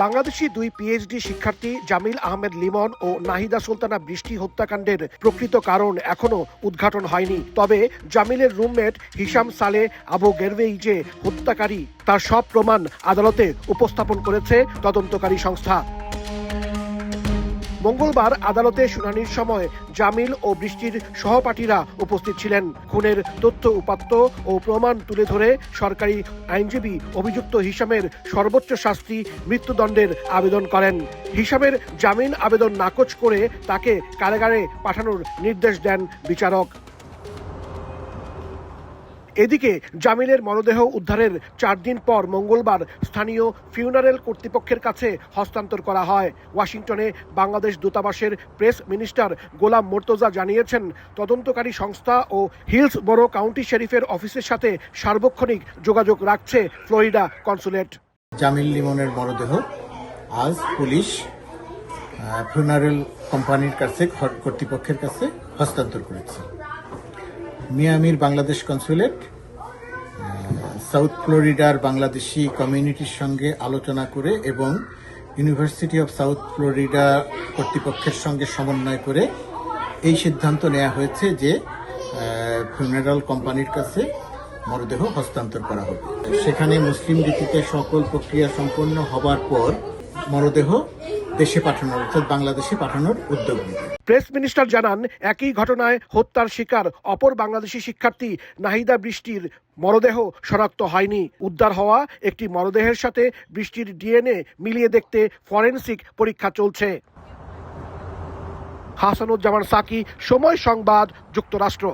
বাংলাদেশি দুই পিএইচডি শিক্ষার্থী জামিল আহমেদ লিমন ও নাহিদা সুলতানা বৃষ্টি হত্যাকাণ্ডের প্রকৃত কারণ এখনো উদ্ঘাটন হয়নি। তবে জামিলের রুমমেট হিশাম সালে আবু গেরবেই যে হত্যাকারী তার সব প্রমাণ আদালতে উপস্থাপন করেছে তদন্তকারী সংস্থা। মঙ্গলবার আদালতে শুনানির সময় জামিল ও বৃষ্টির সহপাঠীরা উপস্থিত ছিলেন। খুনের তথ্য উপাত্ত ও প্রমাণ তুলে ধরে সরকারি আইনজীবী অভিযুক্ত হিশামের সর্বোচ্চ শাস্তি মৃত্যুদণ্ডের আবেদন করেন। হিশামের জামিন আবেদন নাকচ করে তাকে কারাগারে পাঠানোর নির্দেশ দেন বিচারক। এদিকে জামিলের মরদেহ উদ্ধারের 4 দিন পর মঙ্গলবার স্থানীয় ফিউনারেল কর্তৃপক্ষের কাছে হস্তান্তর করা হয়। ওয়াশিংটনে বাংলাদেশ দূতাবাসের প্রেস মিনিস্টার গোলাম মোর্তজা জানিয়েছেন, তদন্তকারী সংস্থা ও হিলসবরো কাউন্টি শেরিফের অফিসের সাথে সার্বক্ষণিক যোগাযোগ রাখছে ফ্লোরিডা কনসুলেট। জামিল লিমনের মরদেহ আজ পুলিশ ফিউনারেল কোম্পানির কাছে কর্তৃপক্ষের কাছে হস্তান্তর করেছে। মিয়ামির বাংলাদেশ কনসুলেট সাউথ ফ্লোরিডার বাংলাদেশি কমিউনিটির সঙ্গে আলোচনা করে এবং ইউনিভার্সিটি অব সাউথ ফ্লোরিডা কর্তৃপক্ষের সঙ্গে সমন্বয় করে এই সিদ্ধান্ত নেওয়া হয়েছে যে ফিউনারাল কোম্পানির কাছে মরদেহ হস্তান্তর করা হবে। সেখানে মুসলিম রীতিতে সকল প্রক্রিয়া সম্পন্ন হবার পর মরদেহ দেশে পাঠানোর অর্থাৎ বাংলাদেশে পাঠানোর উদ্যোগ নেবে। প্রেস মিনিস্টার জানান, একই ঘটনায় হত্যার শিকার অপর বাংলাদেশি শিক্ষার্থী নাহিদা বৃষ্টির মরদেহ শনাক্ত হয়নি। উদ্ধার হওয়া একটি মরদেহের সাথে বৃষ্টির ডিএনএ মিলিয়ে দেখতে ফরেনসিক পরীক্ষা চলছে। হাসানুজ্জামান সাকি, সময় সংবাদ, যুক্তরাষ্ট্র।